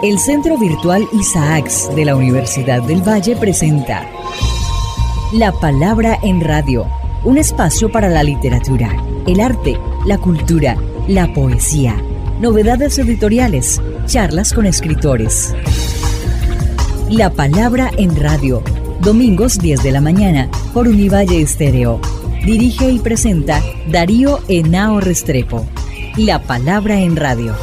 El Centro Virtual Isaacs de la Universidad del Valle presenta La Palabra en Radio, un espacio para la literatura, el arte, la cultura, la poesía, novedades editoriales, charlas con escritores. La Palabra en Radio, domingos 10 de la mañana por Univalle Estéreo. Dirige y presenta Darío Henao Restrepo. La Palabra en Radio.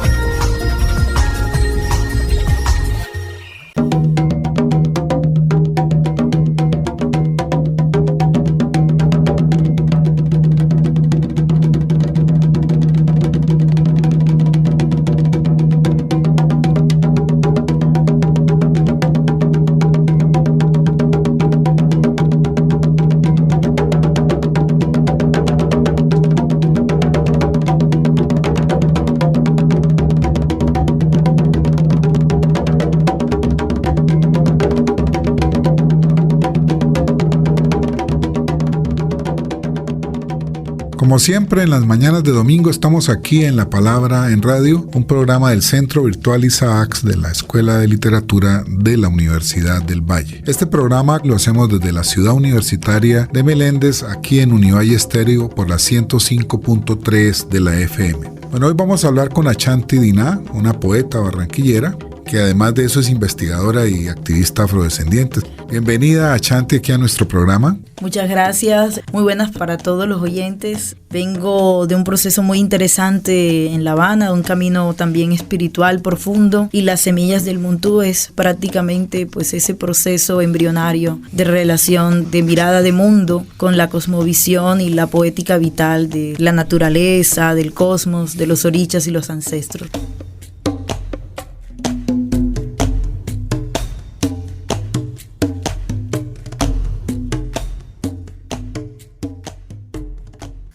Como siempre, en las mañanas de domingo estamos aquí en La Palabra en Radio, un programa del Centro Virtual Isaacs de la Escuela de Literatura de la Universidad del Valle. Este programa lo hacemos desde la ciudad universitaria de Meléndez, aquí en Univalle Estéreo por la 105.3 de la FM. Bueno, hoy vamos a hablar con Ashanti Diná, una poeta barranquillera, que además de eso es investigadora y activista afrodescendiente. Bienvenida, Ashanti, aquí a nuestro programa. Muchas gracias, muy buenas para todos los oyentes. Vengo de un proceso muy interesante en La Habana, de un camino también espiritual profundo, y Las Semillas del Muntú es prácticamente pues ese proceso embrionario de relación, de mirada de mundo con la cosmovisión y la poética vital de la naturaleza, del cosmos, de los orichas y los ancestros.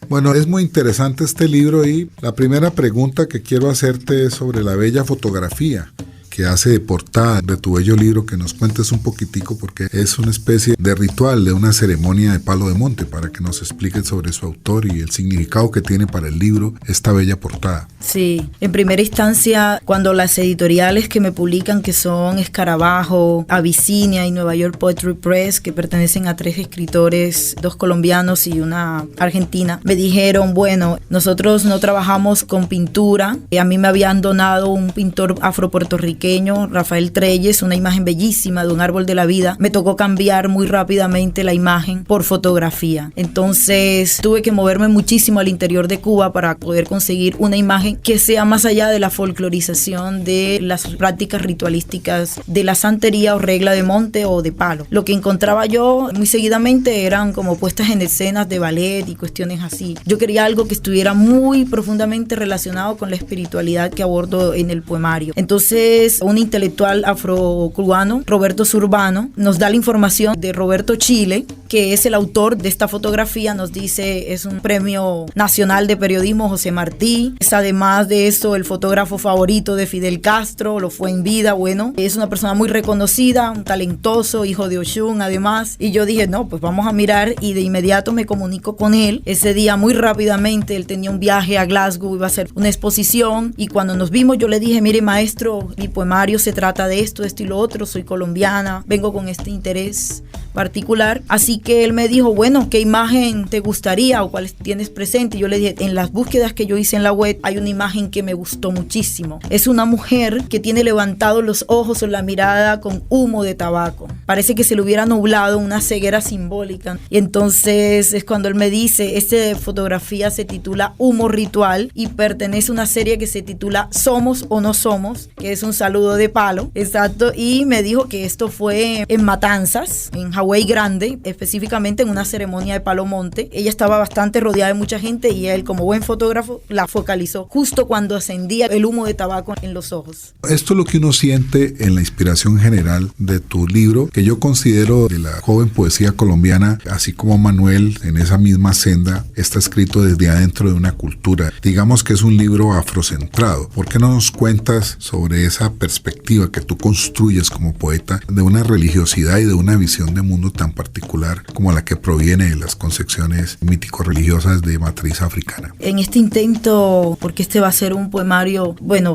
Bueno, es muy interesante este libro y la primera pregunta que quiero hacerte es sobre la bella fotografía que hace de portada de tu bello libro, que nos cuentes un poquitico porque es una especie de ritual de una ceremonia de palo de monte, para que nos expliques sobre su autor y el significado que tiene para el libro esta bella portada. Sí, en primera instancia, cuando las editoriales que me publican, que son Escarabajo, Abyssinia y Nueva York Poetry Press, que pertenecen a 3 escritores, 2 colombianos y una argentina, me dijeron, bueno, nosotros no trabajamos con pintura. A mí me habían donado un pintor afropuertorriqueño, Rafael Treyes, una imagen bellísima de un árbol de la vida. Me tocó cambiar muy rápidamente la imagen por fotografía. Entonces tuve que moverme muchísimo al interior de Cuba para poder conseguir una imagen que sea más allá de la folclorización de las prácticas ritualísticas de la santería o regla de monte o de palo. Lo que encontraba yo muy seguidamente eran como puestas en escenas de ballet y cuestiones así. Yo quería algo que estuviera muy profundamente relacionado con la espiritualidad que abordo en el poemario. Entonces, un intelectual afrocubano, Roberto Zurbano, nos da la información de Roberto Chile, que es el autor de esta fotografía. Nos dice, es un premio nacional de periodismo José Martí, es además de eso el fotógrafo favorito de Fidel Castro, lo fue en vida. Bueno, es una persona muy reconocida, un talentoso, hijo de Oshun además, y yo dije, no, pues vamos a mirar, y de inmediato me comunico con él. Ese día muy rápidamente él tenía un viaje a Glasgow, iba a hacer una exposición, y cuando nos vimos yo le dije, mire maestro, mi poemario se trata de esto y lo otro, soy colombiana, vengo con este interés particular. Así que él me dijo, bueno, ¿qué imagen te gustaría o cuáles tienes presente? Y yo le dije, en las búsquedas que yo hice en la web hay una imagen que me gustó muchísimo. Es una mujer que tiene levantados los ojos o la mirada con humo de tabaco. Parece que se le hubiera nublado, una ceguera simbólica. Y entonces es cuando él me dice, esta fotografía se titula Humo Ritual y pertenece a una serie que se titula Somos o No Somos, que es un saludo de palo. Exacto. Y me dijo que esto fue en Matanzas, en Hawái Grande, específicamente en una ceremonia de palo monte. Ella estaba bastante rodeada de mucha gente y él, como buen fotógrafo, la focalizó justo cuando ascendía el humo de tabaco en los ojos. Esto es lo que uno siente en la inspiración general de tu libro, que yo considero de la joven poesía colombiana, así como Manuel, en esa misma senda, está escrito desde adentro de una cultura. Digamos que es un libro afrocentrado. ¿Por qué no nos cuentas sobre esa perspectiva que tú construyes como poeta de una religiosidad y de una visión de mundo mundo tan particular como la que proviene de las concepciones mítico-religiosas de matriz africana. En este intento, porque este va a ser un poemario,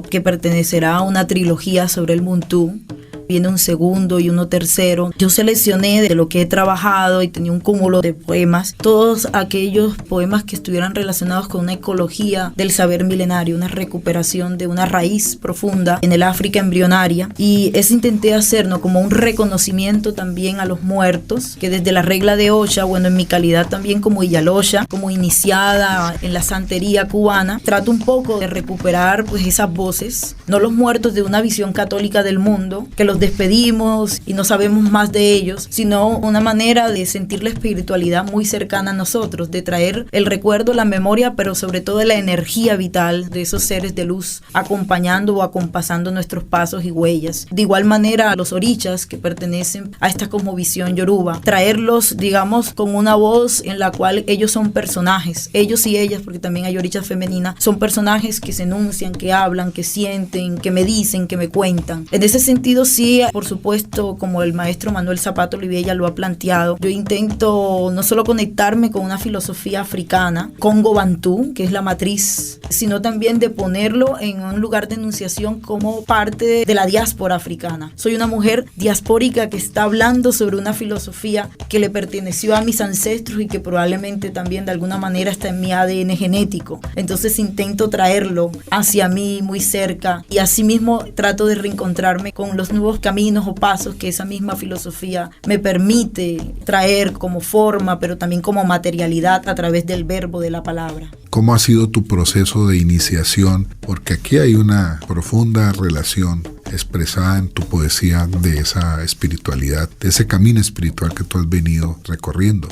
que pertenecerá a una trilogía sobre el Muntu, viene un segundo y uno tercero. Yo seleccioné de lo que he trabajado y tenía un cúmulo de poemas, todos aquellos poemas que estuvieran relacionados con una ecología del saber milenario, una recuperación de una raíz profunda en el África embrionaria. Y eso intenté hacer, ¿no?, como un reconocimiento también a los muertos, que desde la regla de Osha, en mi calidad también como Iyalosha, como iniciada en la santería cubana, trato un poco de recuperar pues esas voces, no los muertos de una visión católica del mundo, que los despedimos y no sabemos más de ellos, sino una manera de sentir la espiritualidad muy cercana a nosotros, de traer el recuerdo, la memoria, pero sobre todo la energía vital de esos seres de luz acompañando o acompasando nuestros pasos y huellas. De igual manera, a los orichas que pertenecen a esta cosmovisión yoruba, traerlos, digamos, con una voz en la cual ellos son personajes, ellos y ellas, porque también hay orichas femeninas, son personajes que se enuncian, que hablan, que sienten, que me dicen, que me cuentan. En ese sentido, sí, por supuesto, como el maestro Manuel Zapata Olivella lo ha planteado, yo intento no solo conectarme con una filosofía africana, Congo-Bantú, que es la matriz, sino también de ponerlo en un lugar de enunciación como parte de la diáspora africana. Soy una mujer diaspórica que está hablando sobre una filosofía que le perteneció a mis ancestros y que probablemente también de alguna manera está en mi ADN genético. Entonces intento traerlo hacia mí muy cerca y asimismo trato de reencontrarme con los nuevos caminos o pasos que esa misma filosofía me permite traer como forma, pero también como materialidad a través del verbo, de la palabra. ¿Cómo ha sido tu proceso de iniciación? Porque aquí hay una profunda relación expresada en tu poesía de esa espiritualidad, de ese camino espiritual que tú has venido recorriendo.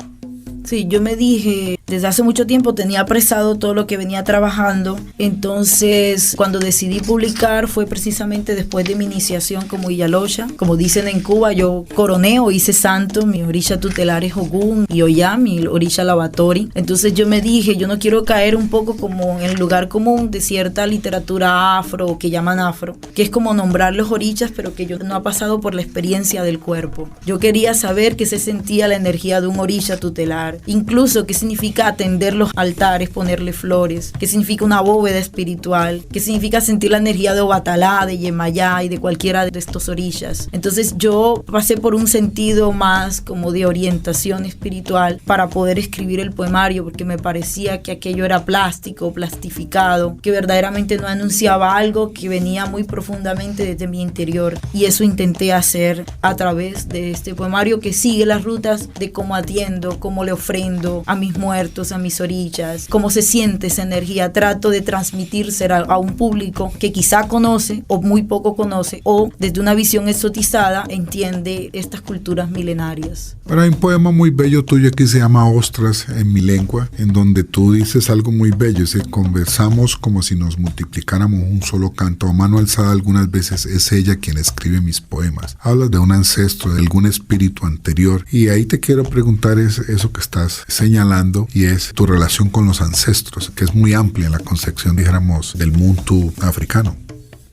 Sí, yo me dije, desde hace mucho tiempo tenía apresado todo lo que venía trabajando, entonces cuando decidí publicar fue precisamente después de mi iniciación como Iyalosha. Como dicen en Cuba, yo coroné o hice santo, mi orisha tutelar es Ogún y Oya, mi orisha Lavatori. Entonces yo me dije, yo no quiero caer un poco como en el lugar común de cierta literatura afro, que llaman afro, que es como nombrar los orichas, pero que yo no ha pasado por la experiencia del cuerpo. Yo quería saber qué se sentía la energía de un orisha tutelar, incluso qué significa atender los altares, ponerle flores, qué significa una bóveda espiritual, qué significa sentir la energía de Obatalá, de Yemayá y de cualquiera de estos orillas. Entonces yo pasé por un sentido más como de orientación espiritual para poder escribir el poemario, porque me parecía que aquello era plástico, plastificado, que verdaderamente no anunciaba algo que venía muy profundamente desde mi interior, y eso intenté hacer a través de este poemario que sigue las rutas de cómo atiendo, cómo le ofrendo a mis muertos, a mis orillas, cómo se siente esa energía. Trato de transmitírsela a un público que quizá conoce o muy poco conoce, o desde una visión exotizada entiende estas culturas milenarias. Pero hay un poema muy bello tuyo que se llama Ostras en mi lengua, en donde tú dices algo muy bello, es decir, conversamos como si nos multiplicáramos un solo canto. A mano alzada algunas veces es ella quien escribe mis poemas. Hablas de un ancestro, de algún espíritu anterior, y ahí te quiero preguntar eso que estás señalando, y es tu relación con los ancestros, que es muy amplia en la concepción, dijéramos, del Muntu africano.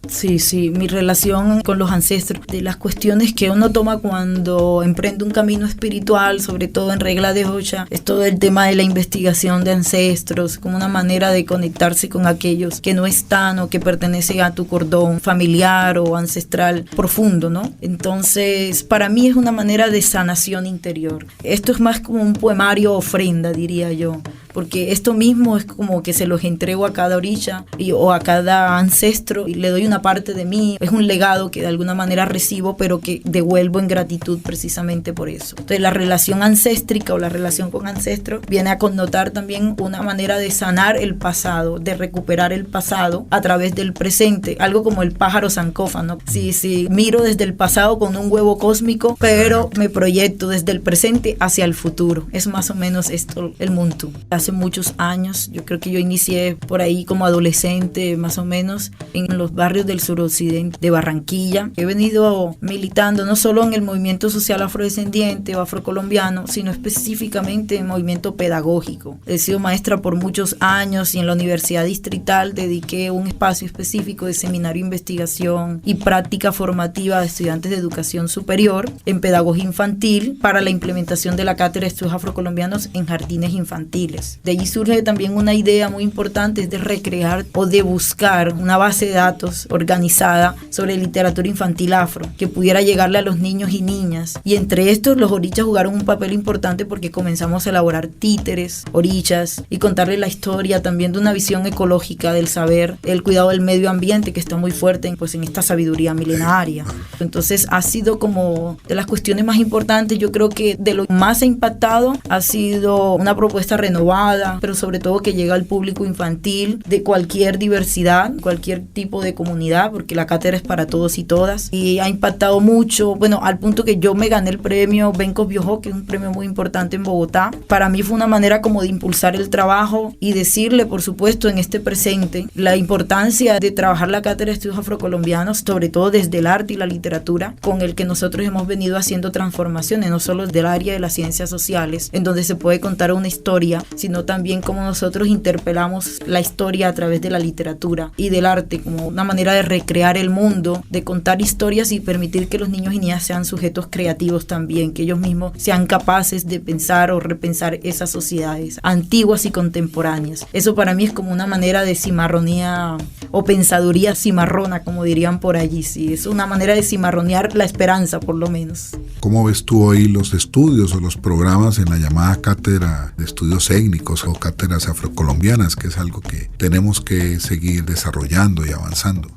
Sí, mi relación con los ancestros, de las cuestiones que uno toma cuando emprende un camino espiritual, sobre todo en regla de Osha, es todo el tema de la investigación de ancestros, como una manera de conectarse con aquellos que no están o que pertenecen a tu cordón familiar o ancestral profundo, ¿no? Entonces, para mí es una manera de sanación interior. Esto es más como un poemario ofrenda, diría yo, porque esto mismo es como que se los entrego a cada orisha o a cada ancestro y le doy una parte de mí. Es un legado que de alguna manera recibo, pero que devuelvo en gratitud precisamente por eso. Entonces la relación ancéstrica o la relación con ancestros viene a connotar también una manera de sanar el pasado, de recuperar el pasado a través del presente, algo como el pájaro zancófano. Sí, miro desde el pasado con un huevo cósmico, pero me proyecto desde el presente hacia el futuro. Es más o menos esto el Muntu. Las hace muchos años. Yo creo que yo inicié por ahí como adolescente, más o menos, en los barrios del suroccidente de Barranquilla. He venido militando no solo en el movimiento social afrodescendiente o afrocolombiano, sino específicamente en movimiento pedagógico. He sido maestra por muchos años y en la Universidad Distrital dediqué un espacio específico de seminario de investigación y práctica formativa de estudiantes de educación superior en pedagogía infantil para la implementación de la cátedra de estudios afrocolombianos en jardines infantiles. De allí surge también una idea muy importante, es de recrear o de buscar una base de datos organizada sobre literatura infantil afro que pudiera llegarle a los niños y niñas. Y entre estos los orichas jugaron un papel importante porque comenzamos a elaborar títeres, orichas y contarle la historia también de una visión ecológica del saber, el cuidado del medio ambiente que está muy fuerte pues en esta sabiduría milenaria. Entonces ha sido como de las cuestiones más importantes. Yo creo que de lo más ha impactado ha sido una propuesta renovada, pero sobre todo que llega al público infantil de cualquier diversidad, cualquier tipo de comunidad, porque la cátedra es para todos y todas, y ha impactado mucho, bueno, al punto que yo me gané el premio Benko Biojó, que es un premio muy importante en Bogotá. Para mí fue una manera como de impulsar el trabajo y decirle, por supuesto, en este presente, la importancia de trabajar la cátedra de estudios afrocolombianos, sobre todo desde el arte y la literatura, con el que nosotros hemos venido haciendo transformaciones, no solo del área de las ciencias sociales, en donde se puede contar una historia, sino también cómo nosotros interpelamos la historia a través de la literatura y del arte, como una manera de recrear el mundo, de contar historias y permitir que los niños y niñas sean sujetos creativos también, que ellos mismos sean capaces de pensar o repensar esas sociedades antiguas y contemporáneas. Eso para mí es como una manera de cimarronía o pensaduría cimarrona, como dirían por allí. Sí, es una manera de cimarronear la esperanza, por lo menos. ¿Cómo ves tú hoy los estudios o los programas en la llamada cátedra de estudios étnicos o cátedras afrocolombianas, que es algo que tenemos que seguir desarrollando y avanzando?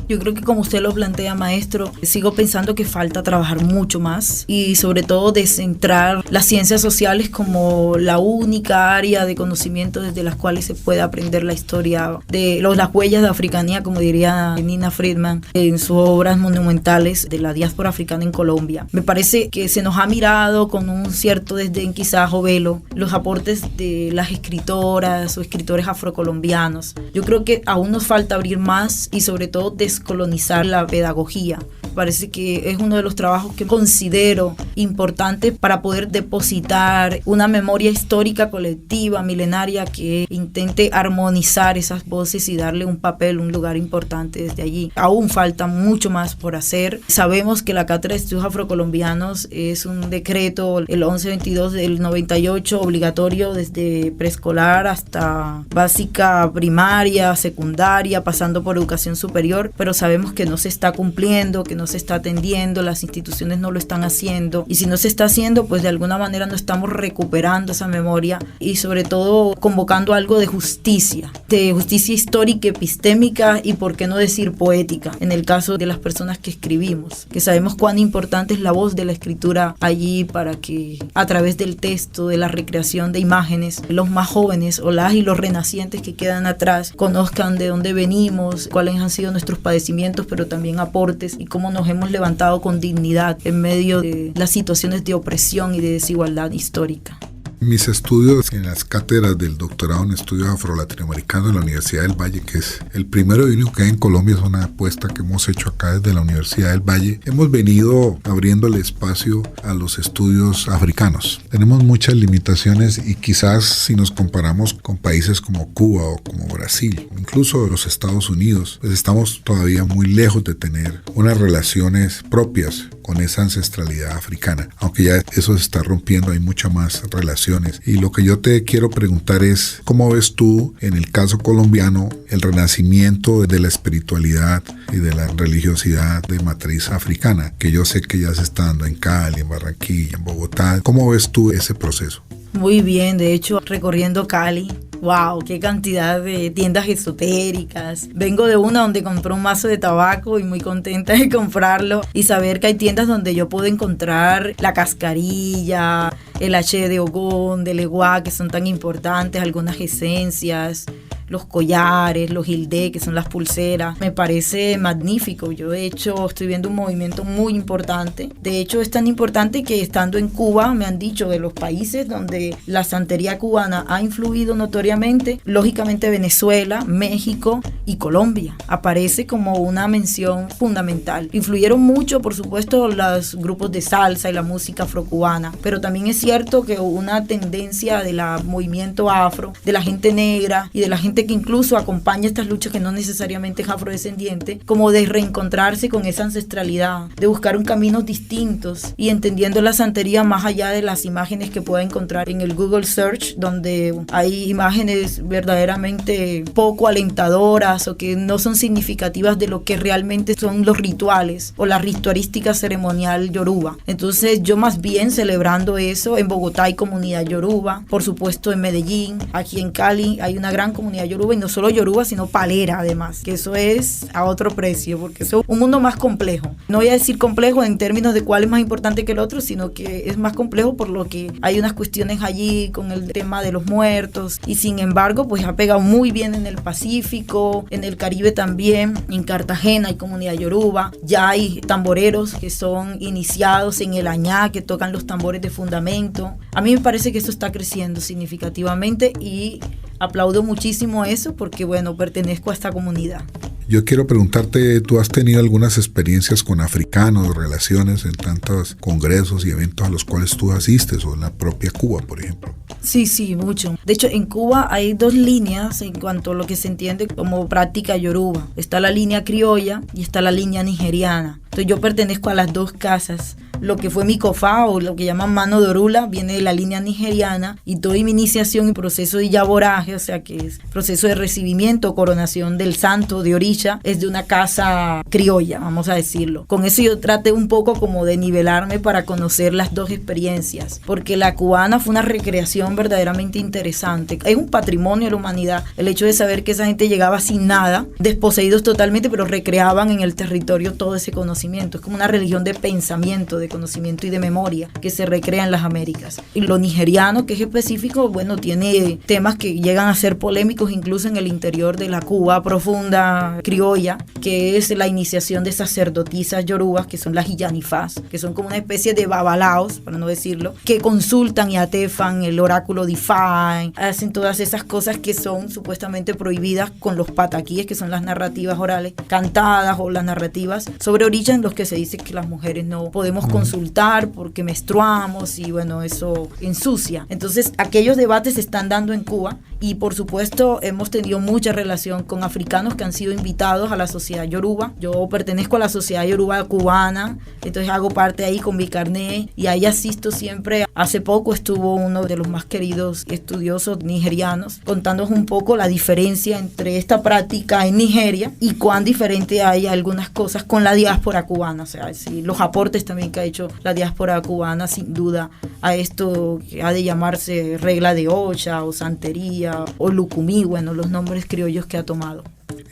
Yo creo que como usted lo plantea, maestro, sigo pensando que falta trabajar mucho más y sobre todo descentrar las ciencias sociales como la única área de conocimiento desde las cuales se puede aprender la historia de las huellas de africanía, como diría Nina Friedman en sus obras monumentales de la diáspora africana en Colombia. Me parece que se nos ha mirado con un cierto desdén quizás o velo los aportes de las escritoras o escritores afrocolombianos. Yo creo que aún nos falta abrir más y sobre todo descolonizar la pedagogía. Parece que es uno de los trabajos que considero importante para poder depositar una memoria histórica colectiva, milenaria, que intente armonizar esas voces y darle un papel, un lugar importante desde allí. Aún falta mucho más por hacer. Sabemos que la Cátedra de Estudios Afrocolombianos es un decreto, el 1122 del 98, obligatorio desde preescolar hasta básica primaria, secundaria, pasando por educación superior, pero sabemos que no se está cumpliendo, que no se está atendiendo, las instituciones no lo están haciendo, y si no se está haciendo, pues de alguna manera no estamos recuperando esa memoria y sobre todo convocando algo de justicia histórica, epistémica y por qué no decir poética, en el caso de las personas que escribimos, que sabemos cuán importante es la voz de la escritura allí para que a través del texto, de la recreación de imágenes, los más jóvenes o las y los renacientes que quedan atrás conozcan de dónde venimos, cuáles han sido nuestros padecimientos, pero también aportes y cómo nos hemos levantado con dignidad en medio de las situaciones de opresión y de desigualdad histórica. Mis estudios en las cátedras del doctorado en estudios afro-latinoamericanos de la Universidad del Valle, que es el primero y único que hay en Colombia, es una apuesta que hemos hecho acá desde la Universidad del Valle. Hemos venido abriéndole espacio a los estudios africanos. Tenemos muchas limitaciones y quizás si nos comparamos con países como Cuba o como Brasil, incluso los Estados Unidos, pues estamos todavía muy lejos de tener unas relaciones propias con esa ancestralidad africana, aunque ya eso se está rompiendo, hay muchas más relaciones. Y lo que yo te quiero preguntar es, ¿cómo ves tú en el caso colombiano el renacimiento de la espiritualidad y de la religiosidad de matriz africana, que yo sé que ya se está dando en Cali, en Barranquilla, en Bogotá? ¿Cómo ves tú ese proceso? Muy bien, de hecho, recorriendo Cali, wow, qué cantidad de tiendas esotéricas. Vengo de una donde compré un mazo de tabaco y muy contenta de comprarlo y saber que hay tiendas donde yo puedo encontrar la cascarilla, el H de Ogón, de Leguá, que son tan importantes, algunas esencias, los collares, los hildé, que son las pulseras. Me parece magnífico. Yo de hecho estoy viendo un movimiento muy importante. De hecho es tan importante que estando en Cuba me han dicho de los países donde la santería cubana ha influido notoriamente, lógicamente Venezuela, México y Colombia. Aparece como una mención fundamental. Influyeron mucho, por supuesto, los grupos de salsa y la música afrocubana, pero también es cierto que hubo una tendencia del movimiento afro, de la gente negra y de la gente que incluso acompaña estas luchas, que no necesariamente es afrodescendiente, como de reencontrarse con esa ancestralidad, de buscar un caminos distintos y entendiendo la santería más allá de las imágenes que pueda encontrar en el Google Search, donde hay imágenes verdaderamente poco alentadoras o que no son significativas de lo que realmente son los rituales o la ritualística ceremonial yoruba. Entonces yo más bien celebrando eso. En Bogotá hay comunidad yoruba, por supuesto en Medellín, aquí en Cali hay una gran comunidad yoruba, y no solo yoruba sino palera además, que eso es a otro precio, porque eso es un mundo más complejo. No voy a decir complejo en términos de cuál es más importante que el otro, sino que es más complejo por lo que hay unas cuestiones allí con el tema de los muertos, y sin embargo pues ha pegado muy bien en el Pacífico, en el Caribe también. En Cartagena hay comunidad yoruba, ya hay tamboreros que son iniciados en el añá, que tocan los tambores de fundamento. A mí me parece que eso está creciendo significativamente y aplaudo muchísimo eso porque, bueno, pertenezco a esta comunidad. Yo quiero preguntarte, ¿tú has tenido algunas experiencias con africanos, relaciones en tantos congresos y eventos a los cuales tú asistes, o en la propia Cuba, por ejemplo? Sí, mucho. De hecho, en Cuba hay dos líneas en cuanto a lo que se entiende como práctica yoruba. Está la línea criolla y está la línea nigeriana. Entonces yo pertenezco a las dos casas. Lo que fue mi cofá, o lo que llaman mano de orula, viene de la línea nigeriana, y toda mi iniciación y proceso de yaboraje, o sea que es proceso de recibimiento, coronación del santo de Orisha, es de una casa criolla, vamos a decirlo. Con eso yo traté un poco como de nivelarme para conocer las dos experiencias, porque la cubana fue una recreación verdaderamente interesante. Es un patrimonio de la humanidad el hecho de saber que esa gente llegaba sin nada, desposeídos totalmente, pero recreaban en el territorio todo ese conocimiento. Es como una religión de pensamiento, de conocimiento y de memoria que se recrea en las Américas. Y lo nigeriano, que es específico, bueno, tiene temas que llegan a ser polémicos incluso en el interior de la Cuba profunda criolla, que es la iniciación de sacerdotisas yorubas, que son las illanifás, que son como una especie de babalaos, para no decirlo, que consultan y atefan el oráculo de Ifá, hacen todas esas cosas que son supuestamente prohibidas con los pataquíes, que son las narrativas orales cantadas o las narrativas sobre orillas, en los que se dice que las mujeres no podemos consultar porque menstruamos, y bueno, eso ensucia. Entonces aquellos debates se están dando en Cuba, y por supuesto hemos tenido mucha relación con africanos que han sido invitados a la sociedad yoruba. Yo pertenezco a la sociedad yoruba cubana, entonces hago parte ahí con mi carnet, y ahí asisto siempre. Hace poco estuvo uno de los más queridos estudiosos nigerianos contándonos un poco la diferencia entre esta práctica en Nigeria y cuán diferente hay algunas cosas con la diáspora cubana, o sea, sí, los aportes también que ha hecho la diáspora cubana sin duda a esto que ha de llamarse regla de Ocha o santería o lucumí, bueno, los nombres criollos que ha tomado.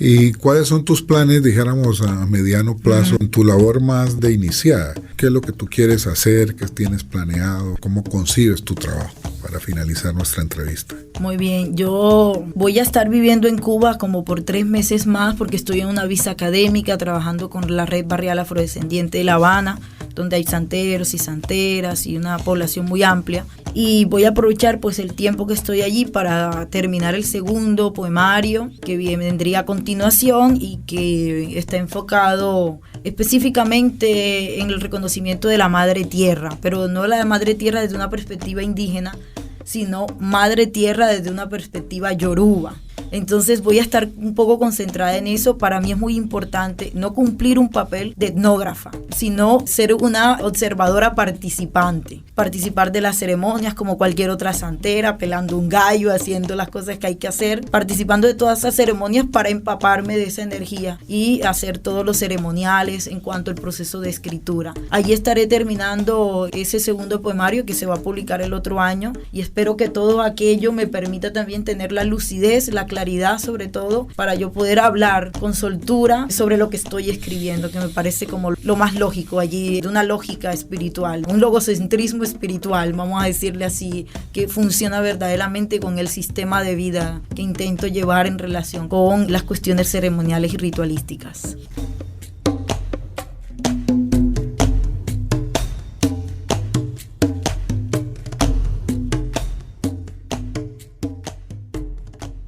¿Y cuáles son tus planes, dijéramos, a mediano plazo, en tu labor más de iniciada? ¿Qué es lo que tú quieres hacer? ¿Qué tienes planeado? ¿Cómo concibes tu trabajo? Para finalizar nuestra entrevista. Muy bien, yo voy a estar viviendo en Cuba como por 3 meses más, porque estoy en una visa académica trabajando con la Red Barrial Afrodescendiente de La Habana, donde hay santeros y santeras y una población muy amplia, y voy a aprovechar pues el tiempo que estoy allí para terminar el segundo poemario que vendría a continuación, y que está enfocado específicamente en el reconocimiento de la madre tierra, pero no la madre tierra desde una perspectiva indígena, sino madre tierra desde una perspectiva yoruba. Entonces voy a estar un poco concentrada en eso. Para mí es muy importante no cumplir un papel de etnógrafa, sino ser una observadora participante, participar de las ceremonias como cualquier otra santera, pelando un gallo, haciendo las cosas que hay que hacer, participando de todas esas ceremonias para empaparme de esa energía y hacer todos los ceremoniales en cuanto al proceso de escritura. Allí estaré terminando ese segundo poemario que se va a publicar el otro año, y espero que todo aquello me permita también tener la lucidez, la claridad claridad, sobre todo, para yo poder hablar con soltura sobre lo que estoy escribiendo, que me parece como lo más lógico allí, de una lógica espiritual, un logocentrismo espiritual, vamos a decirle así, que funciona verdaderamente con el sistema de vida que intento llevar en relación con las cuestiones ceremoniales y ritualísticas.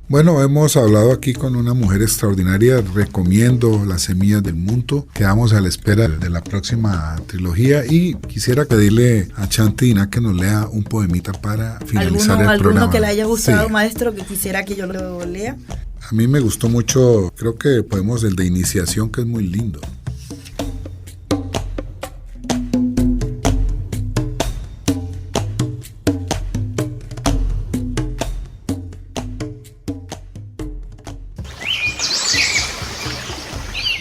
Bueno, hemos hablado aquí con una mujer extraordinaria. Recomiendo Las Semillas del Mundo. Quedamos a la espera de la próxima trilogía y quisiera pedirle a Chantina que nos lea un poemita para finalizar el programa. ¿Alguno que le haya gustado, sí, maestro, que quisiera que yo lo lea? A mí me gustó mucho, creo que podemos el de iniciación, que es muy lindo.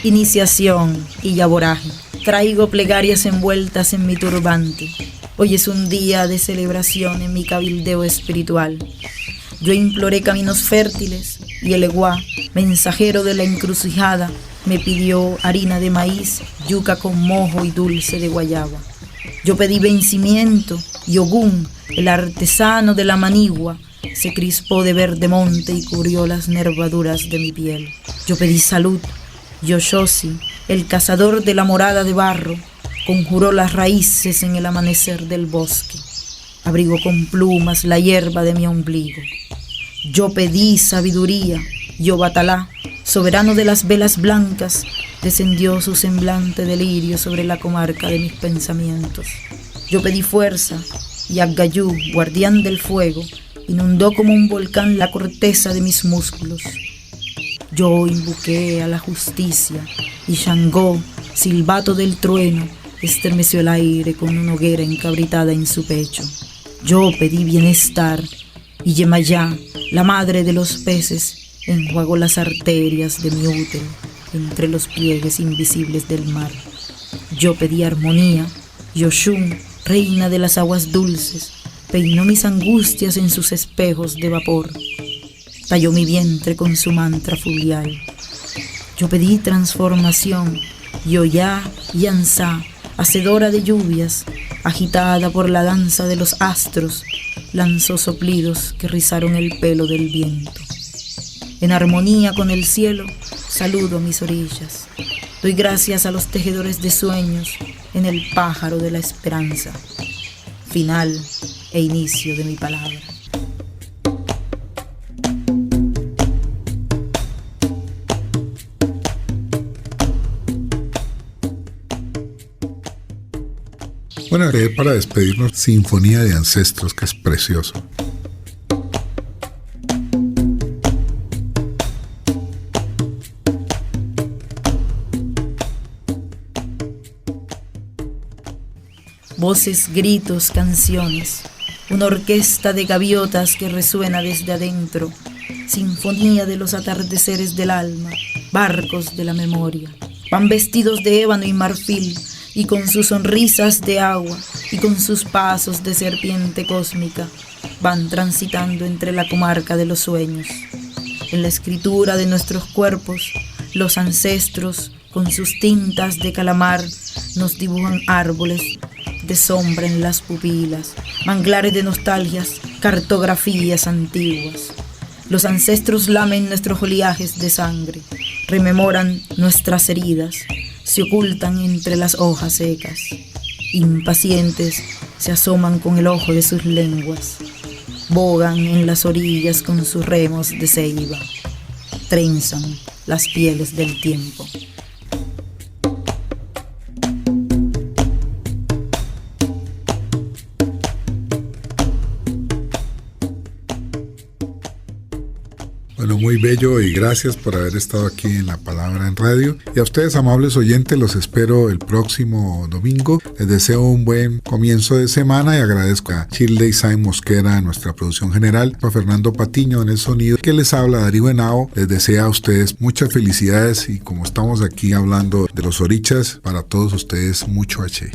Iniciación y yaboraje. Traigo plegarias envueltas en mi turbante. Hoy es un día de celebración en mi cabildeo espiritual. Yo imploré caminos fértiles y el Eguá, mensajero de la encrucijada, me pidió harina de maíz, yuca con mojo y dulce de guayaba. Yo pedí vencimiento y Ogún, el artesano de la manigua, se crispó de verde monte y cubrió las nervaduras de mi piel. Yo pedí salud. Yoshosi, el cazador de la morada de barro, conjuró las raíces en el amanecer del bosque. Abrigó con plumas la hierba de mi ombligo. Yo pedí sabiduría. Yobatalá, soberano de las velas blancas, descendió su semblante de lirio sobre la comarca de mis pensamientos. Yo pedí fuerza. Y Aggayú, guardián del fuego, inundó como un volcán la corteza de mis músculos. Yo invoqué a la justicia y Shangó, silbato del trueno, estremeció el aire con una hoguera encabritada en su pecho. Yo pedí bienestar y Yemayá, la madre de los peces, enjuagó las arterias de mi útero entre los pliegues invisibles del mar. Yo pedí armonía y Oshun, reina de las aguas dulces, peinó mis angustias en sus espejos de vapor. Talló mi vientre con su mantra fluvial. Yo pedí transformación y Oyá y Ansá, hacedora de lluvias, agitada por la danza de los astros, lanzó soplidos que rizaron el pelo del viento. En armonía con el cielo, saludo a mis orillas. Doy gracias a los tejedores de sueños en el pájaro de la esperanza. Final e inicio de mi palabra. Bueno, para despedirnos, Sinfonía de Ancestros, que es precioso. Voces, gritos, canciones, una orquesta de gaviotas que resuena desde adentro, sinfonía de los atardeceres del alma, barcos de la memoria. Van vestidos de ébano y marfil, y con sus sonrisas de agua y con sus pasos de serpiente cósmica, van transitando entre la comarca de los sueños. En la escritura de nuestros cuerpos, los ancestros, con sus tintas de calamar, nos dibujan árboles de sombra en las pupilas, manglares de nostalgias, cartografías antiguas. Los ancestros lamen nuestros oleajes de sangre, rememoran nuestras heridas, se ocultan entre las hojas secas. Impacientes se asoman con el ojo de sus lenguas, bogan en las orillas con sus remos de ceiba, trenzan las pieles del tiempo. Bueno, muy bello y gracias por haber estado aquí en La Palabra en Radio. Y a ustedes, amables oyentes, los espero el próximo domingo. Les deseo un buen comienzo de semana y agradezco a Shirley Sainz Mosquera, nuestra producción general, a Fernando Patiño en el sonido, que les habla Darío Henao. Les deseo a ustedes muchas felicidades y como estamos aquí hablando de los orichas, para todos ustedes mucho H.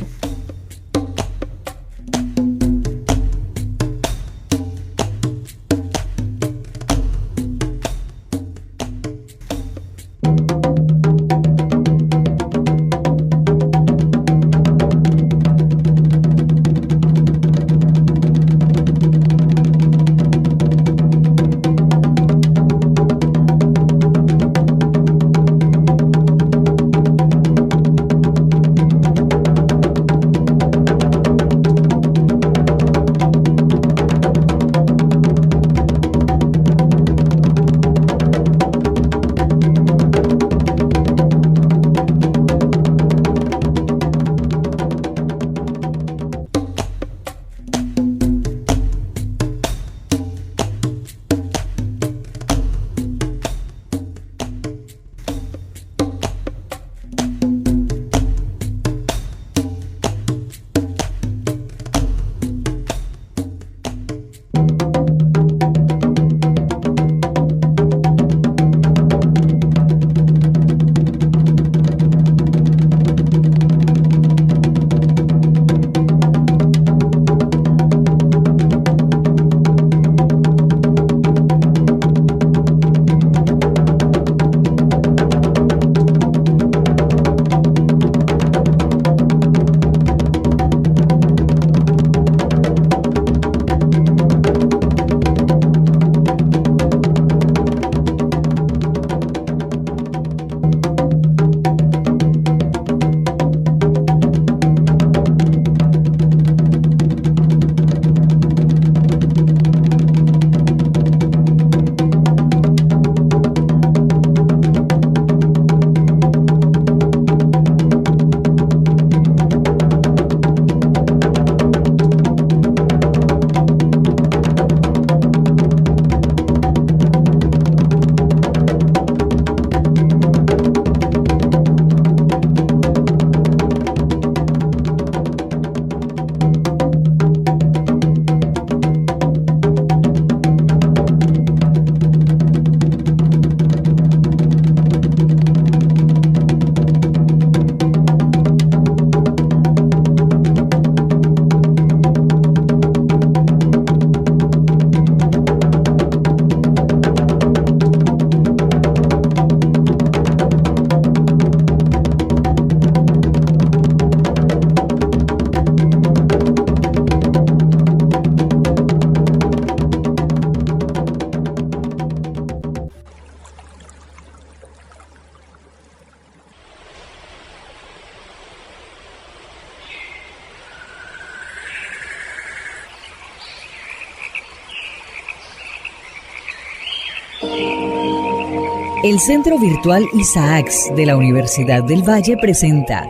El Centro Virtual Isaacs de la Universidad del Valle presenta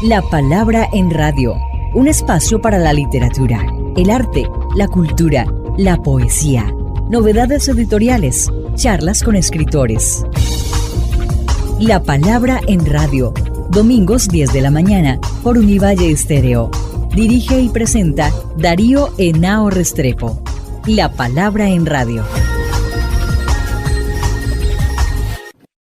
La Palabra en Radio, un espacio para la literatura, el arte, la cultura, la poesía, novedades editoriales, charlas con escritores. La Palabra en Radio, domingos 10 de la mañana por Univalle Estéreo. Dirige y presenta Darío Henao Restrepo. La Palabra en Radio.